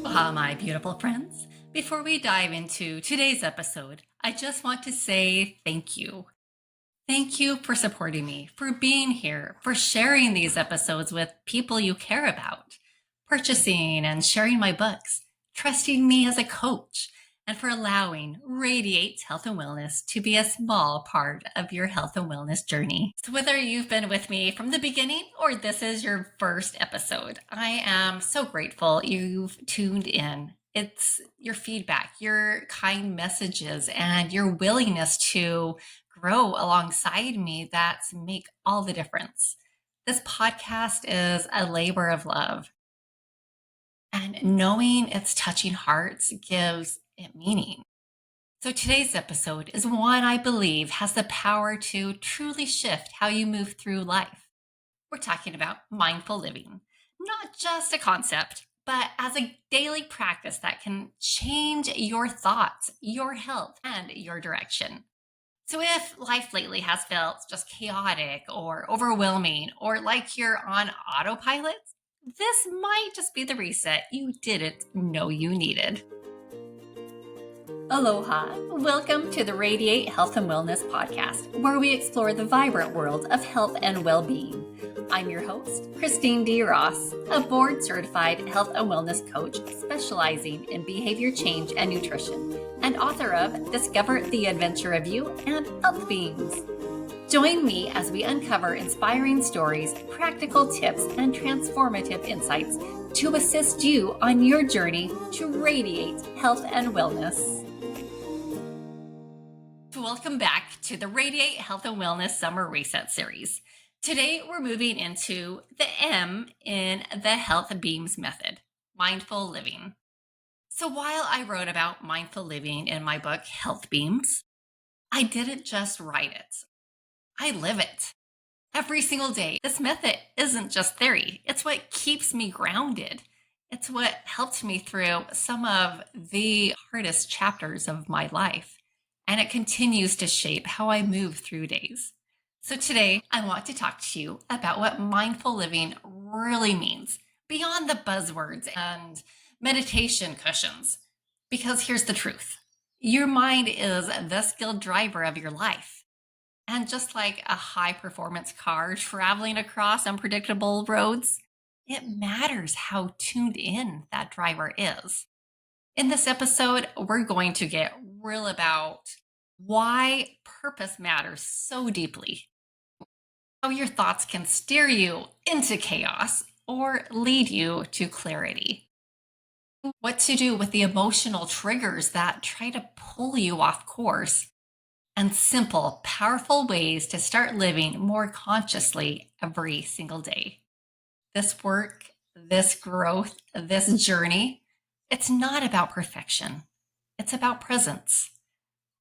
Aloha, my beautiful friends. Before we dive into today's episode, I just want to say thank you. Thank you for supporting me, for being here, for sharing these episodes with people you care about, purchasing and sharing my books, trusting me as a coach, and for allowing Radiate Health and Wellness to be a small part of your health and wellness journey. So, whether you've been with me from the beginning or this is your first episode, I am so grateful you've tuned in. It's your feedback, your kind messages, and your willingness to grow alongside me that make all the difference. This podcast is a labor of love, and knowing it's touching hearts gives it meaning. So today's episode is one I believe has the power to truly shift how you move through life. We're talking about mindful living, not just a concept, but as a daily practice that can change your thoughts, your health, and your direction. So if life lately has felt just chaotic or overwhelming or like you're on autopilot, this might just be the reset you didn't know you needed. Aloha. Welcome to the Radiate Health and Wellness podcast, where we explore the vibrant world of health and well-being. I'm your host, Christine D. Ross, a board-certified health and wellness coach specializing in behavior change and nutrition, and author of Discover the Adventure of You and Health Beams. Join me as we uncover inspiring stories, practical tips, and transformative insights to assist you on your journey to radiate health and wellness. Welcome back to the Radiate Health and Wellness Summer Reset Series. Today, we're moving into the M in the Health Beams method, mindful living. So while I wrote about mindful living in my book, Health Beams, I didn't just write it. I live it. Every single day, this method isn't just theory. It's what keeps me grounded. It's what helped me through some of the hardest chapters of my life. And it continues to shape how I move through days. So today, I want to talk to you about what mindful living really means beyond the buzzwords and meditation cushions. Because here's the truth. Your mind is the skilled driver of your life. And just like a high-performance car traveling across unpredictable roads, it matters how tuned in that driver is. In this episode, we're going to get real about why purpose matters so deeply, how your thoughts can steer you into chaos or lead you to clarity, what to do with the emotional triggers that try to pull you off course, and simple, powerful ways to start living more consciously every single day. This work, this growth, this journey, it's not about perfection. It's about presence.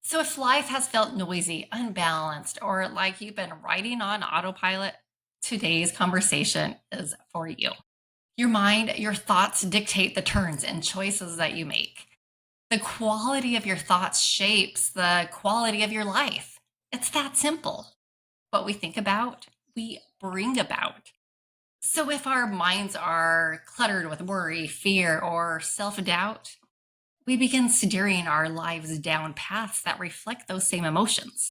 So if life has felt noisy, unbalanced, or like you've been riding on autopilot, today's conversation is for you. Your mind, your thoughts dictate the turns and choices that you make. The quality of your thoughts shapes the quality of your life. It's that simple. What we think about, we bring about. So if our minds are cluttered with worry, fear, or self-doubt, we begin steering our lives down paths that reflect those same emotions.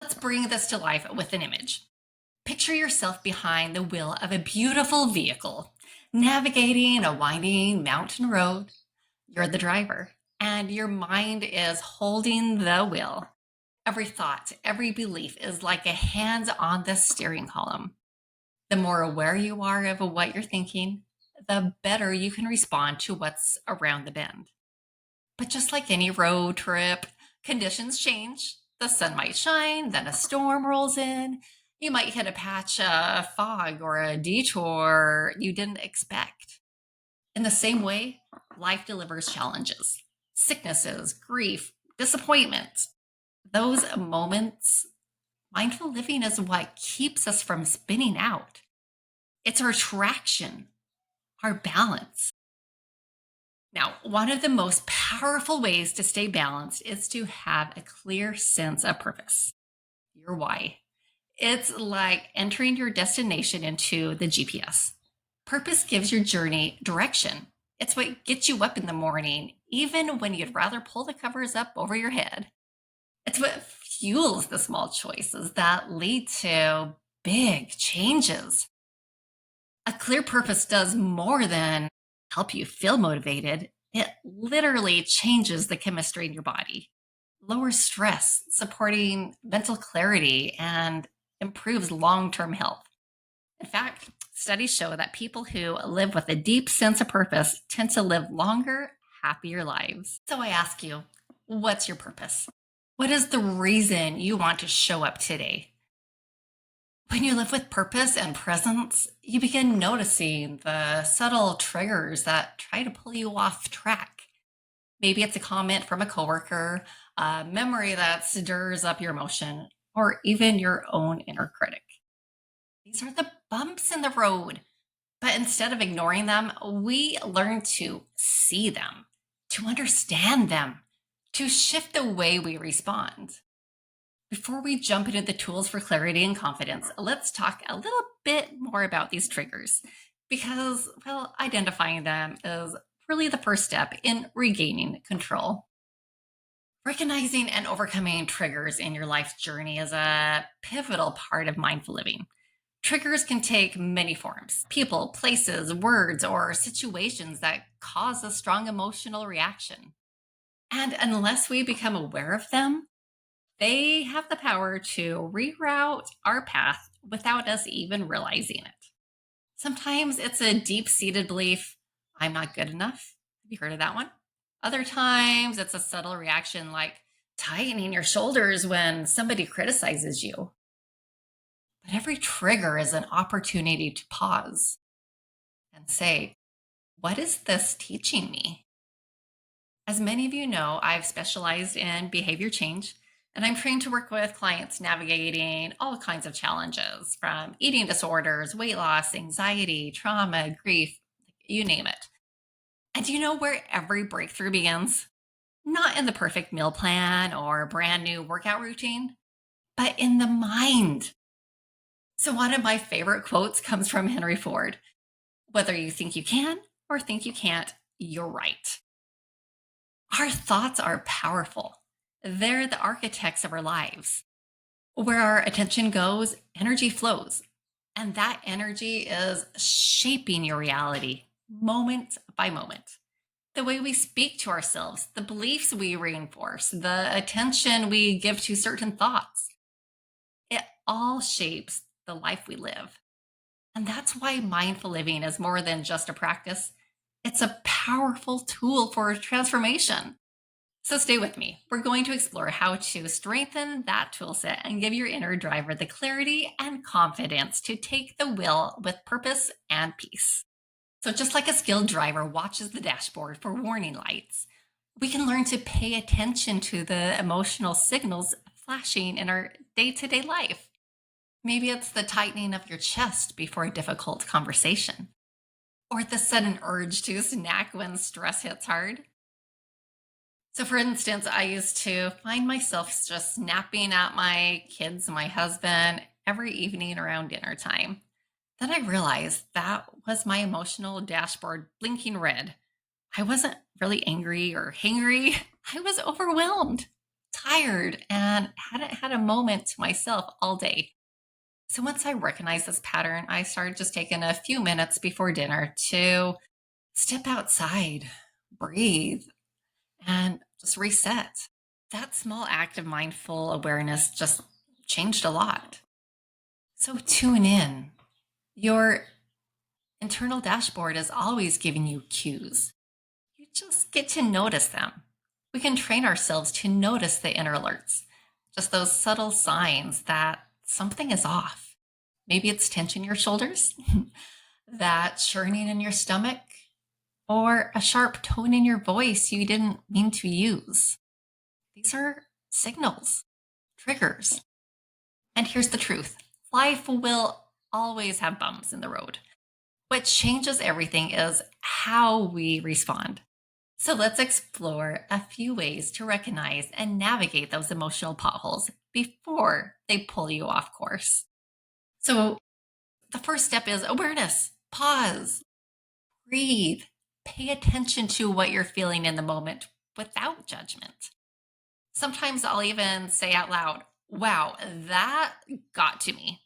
Let's bring this to life with an image. Picture yourself behind the wheel of a beautiful vehicle, navigating a winding mountain road. You're the driver, and your mind is holding the wheel. Every thought, every belief is like a hand on the steering column. The more aware you are of what you're thinking, the better you can respond to what's around the bend. But just like any road trip, conditions change. The sun might shine, then a storm rolls in. You might hit a patch of fog or a detour you didn't expect. In the same way, life delivers challenges, sicknesses, grief, disappointment. Those moments, mindful living is what keeps us from spinning out. It's our traction, our balance. Now, one of the most powerful ways to stay balanced is to have a clear sense of purpose, your why. It's like entering your destination into the GPS. Purpose gives your journey direction. It's what gets you up in the morning, even when you'd rather pull the covers up over your head. It's what fuels the small choices that lead to big changes. A clear purpose does more than help you feel motivated. It literally changes the chemistry in your body, lowers stress, supporting mental clarity, and improves long term health. In fact, studies show that people who live with a deep sense of purpose tend to live longer, happier lives. So I ask you, what's your purpose? What is the reason you want to show up today? When you live with purpose and presence, you begin noticing the subtle triggers that try to pull you off track. Maybe it's a comment from a coworker, a memory that stirs up your emotion, or even your own inner critic. These are the bumps in the road. But instead of ignoring them, we learn to see them, to understand them, to shift the way we respond. Before we jump into the tools for clarity and confidence, let's talk a little bit more about these triggers because, well, identifying them is really the first step in regaining control. Recognizing and overcoming triggers in your life's journey is a pivotal part of mindful living. Triggers can take many forms: people, places, words, or situations that cause a strong emotional reaction. And unless we become aware of them, they have the power to reroute our path without us even realizing it. Sometimes it's a deep seated belief: I'm not good enough. Have you heard of that one? Other times it's a subtle reaction like tightening your shoulders when somebody criticizes you. But every trigger is an opportunity to pause and say, what is this teaching me? As many of you know, I've specialized in behavior change, and I'm trained to work with clients navigating all kinds of challenges from eating disorders, weight loss, anxiety, trauma, grief, you name it. And do you know where every breakthrough begins? Not in the perfect meal plan or a brand new workout routine, but in the mind. So, one of my favorite quotes comes from Henry Ford: whether you think you can or think you can't, you're right. Our thoughts are powerful. They're the architects of our lives. Where our attention goes, energy flows. And that energy is shaping your reality moment by moment. The way we speak to ourselves, the beliefs we reinforce, the attention we give to certain thoughts, it all shapes the life we live. And that's why mindful living is more than just a practice. It's a powerful tool for transformation. So stay with me. We're going to explore how to strengthen that tool set and give your inner driver the clarity and confidence to take the wheel with purpose and peace. So, just like a skilled driver watches the dashboard for warning lights, we can learn to pay attention to the emotional signals flashing in our day to day life. Maybe it's the tightening of your chest before a difficult conversation, or the sudden urge to snack when stress hits hard. So, for instance, I used to find myself just snapping at my kids and my husband every evening around dinner time. Then I realized that was my emotional dashboard blinking red. I wasn't really angry or hangry. I was overwhelmed, tired, and hadn't had a moment to myself all day. So once I recognized this pattern, I started just taking a few minutes before dinner to step outside, breathe, and just reset. That small act of mindful awareness just changed a lot. So tune in. Your internal dashboard is always giving you cues. You just get to notice them. We can train ourselves to notice the inner alerts, just those subtle signs that something is off. Maybe it's tension in your shoulders, that churning in your stomach, or a sharp tone in your voice you didn't mean to use. These are signals, triggers. And here's the truth: life will always have bumps in the road. What changes everything is how we respond. So let's explore a few ways to recognize and navigate those emotional potholes before they pull you off course. So the first step is awareness. Pause, breathe, pay attention to what you're feeling in the moment without judgment. Sometimes I'll even say out loud, wow, that got to me,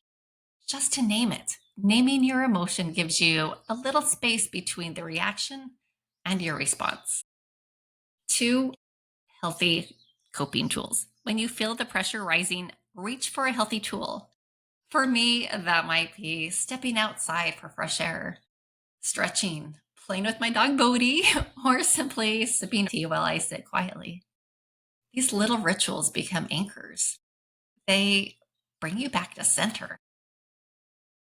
just to name it. Naming your emotion gives you a little space between the reaction and your response. Two, healthy coping tools. When you feel the pressure rising, reach for a healthy tool. For me, that might be stepping outside for fresh air, stretching, playing with my dog Bodhi, or simply sipping tea while I sit quietly. These little rituals become anchors. They bring you back to center.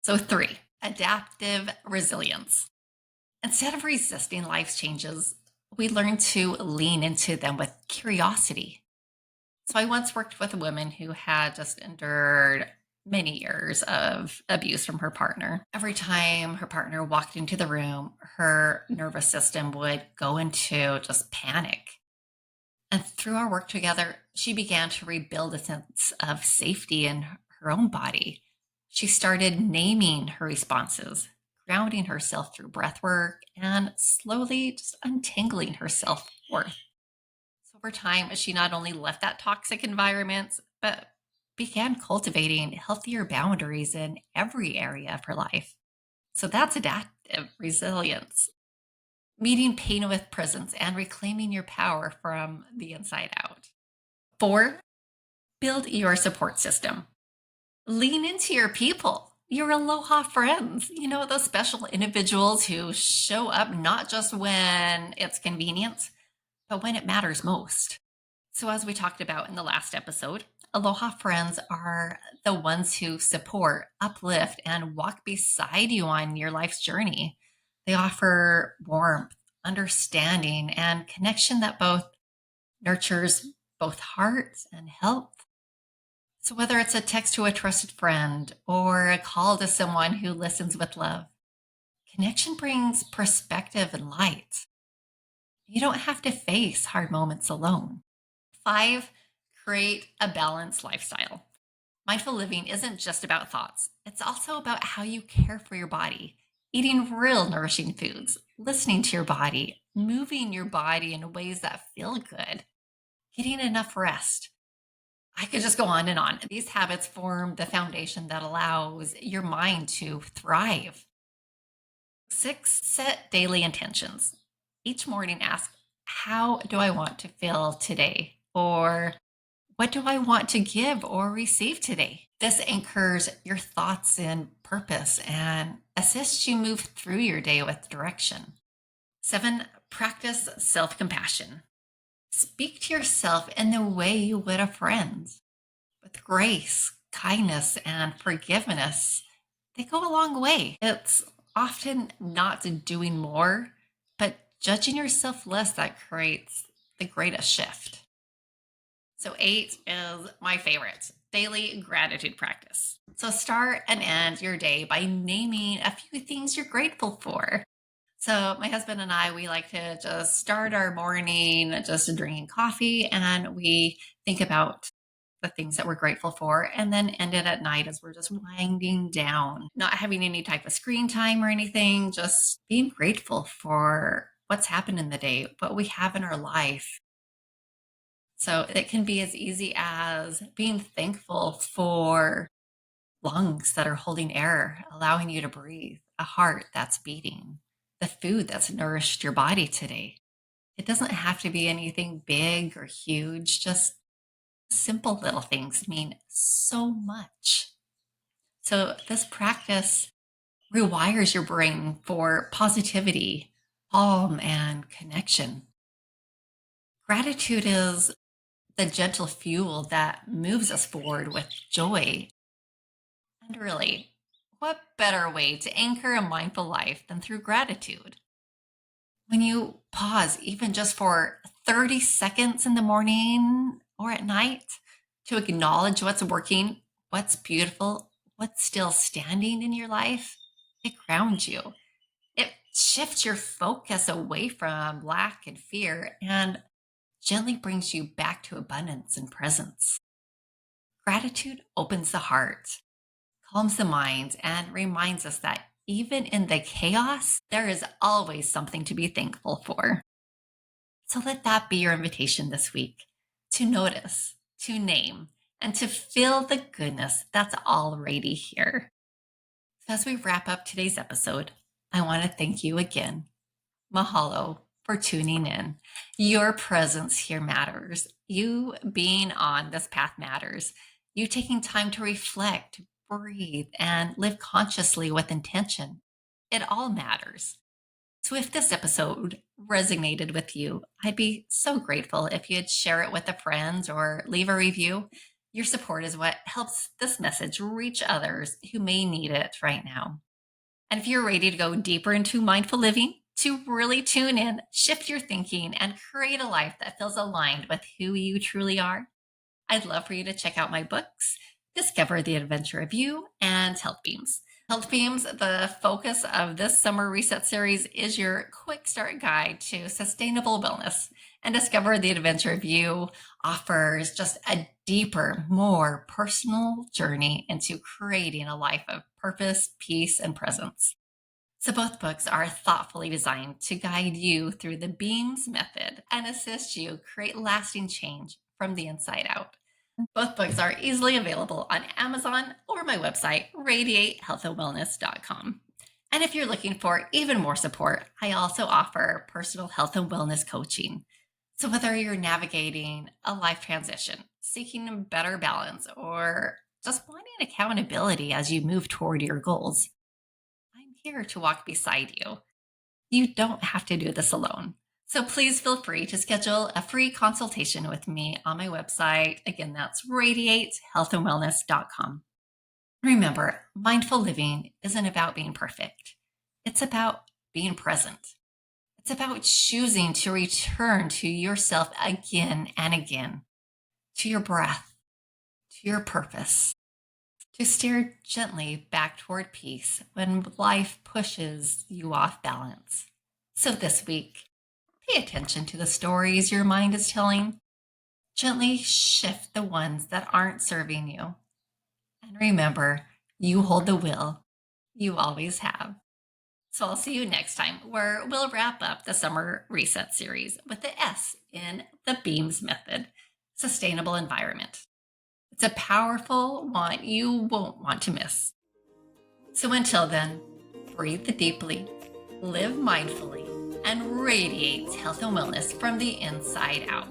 So, three, adaptive resilience. Instead of resisting life's changes, we learn to lean into them with curiosity. So, I once worked with a woman who had just endured many years of abuse from her partner. Every time her partner walked into the room, her nervous system would go into just panic. And through our work together, she began to rebuild a sense of safety in her own body. She started naming her responses, grounding herself through breath work, and slowly just untangling her self worth. So over time, she not only left that toxic environment, but began cultivating healthier boundaries in every area of her life. So that's adaptive resilience, meeting pain with presence and reclaiming your power from the inside out. Four, build your support system. Lean into your people, your aloha friends, those special individuals who show up not just when it's convenient, but when it matters most. So, as we talked about in the last episode, aloha friends are the ones who support, uplift, and walk beside you on your life's journey. They offer warmth, understanding, and connection that both nurtures both heart and health. So, whether it's a text to a trusted friend or a call to someone who listens with love, connection brings perspective and light. You don't have to face hard moments alone. Five, create a balanced lifestyle. Mindful living isn't just about thoughts, it's also about how you care for your body, eating real nourishing foods, listening to your body, moving your body in ways that feel good, getting enough rest. I could just go on and on. These habits form the foundation that allows your mind to thrive. Six, set daily intentions. Each morning, ask, how do I want to feel today? Or what do I want to give or receive today? This anchors your thoughts in purpose and assists you move through your day with direction. Seven, practice self compassion. Speak to yourself in the way you would a friend, with grace, kindness, and forgiveness. They go a long way. It's often not doing more, but judging yourself less that creates the greatest shift. So, eight is my favorite, daily gratitude practice. So, start and end your day by naming a few things you're grateful for. So, my husband and I, we like to just start our morning just drinking coffee, and we think about the things that we're grateful for, and then end it at night as we're just winding down, not having any type of screen time or anything, just being grateful for what's happened in the day, what we have in our life. So it can be as easy as being thankful for lungs that are holding air, allowing you to breathe, a heart that's beating, the food that's nourished your body today. It doesn't have to be anything big or huge, just simple little things mean so much. So this practice rewires your brain for positivity, calm, and connection. Gratitude is the gentle fuel that moves us forward with joy. And really, what better way to anchor a mindful life than through gratitude? When you pause, even just for 30 seconds in the morning or at night, to acknowledge what's working, what's beautiful, what's still standing in your life, it grounds you. It shifts your focus away from lack and fear and gently brings you back to abundance and presence. Gratitude opens the heart, calms the mind, and reminds us that even in the chaos, there is always something to be thankful for. So let that be your invitation this week to notice, to name, and to feel the goodness that's already here. So as we wrap up today's episode, I want to thank you again. Mahalo for tuning in. Your presence here matters. You being on this path matters. You taking time to reflect, breathe, and live consciously with intention. It all matters. So if this episode resonated with you, I'd be so grateful if you'd share it with a friend or leave a review. Your support is what helps this message reach others who may need it right now. And if you're ready to go deeper into mindful living, to really tune in, shift your thinking, and create a life that feels aligned with who you truly are, I'd love for you to check out my books, Discover the Adventure of You, and Health Beams. Health Beams, the focus of this summer reset series, is your quick start guide to sustainable wellness. And Discover the Adventure of You offers just a deeper, more personal journey into creating a life of purpose, peace, and presence. So both books are thoughtfully designed to guide you through the BEAMS method and assist you create lasting change from the inside out. Both books are easily available on Amazon or my website, radiatehealthandwellness.com. And if you're looking for even more support, I also offer personal health and wellness coaching. So whether you're navigating a life transition, seeking a better balance, or just wanting accountability as you move toward your goals, I'm here to walk beside you. You don't have to do this alone. So please feel free to schedule a free consultation with me on my website. Again, that's radiatehealthandwellness.com. Remember, mindful living isn't about being perfect. It's about being present. It's about choosing to return to yourself again and again, to your breath, to your purpose, to steer gently back toward peace when life pushes you off balance. So this week, pay attention to the stories your mind is telling. Gently shift the ones that aren't serving you. And remember, you hold the will. You always have. So I'll see you next time, where we'll wrap up the summer reset series with the S in the BEAMS method, sustainable environment. It's a powerful one you won't want to miss. So until then, breathe deeply, live mindfully, and radiate health and wellness from the inside out.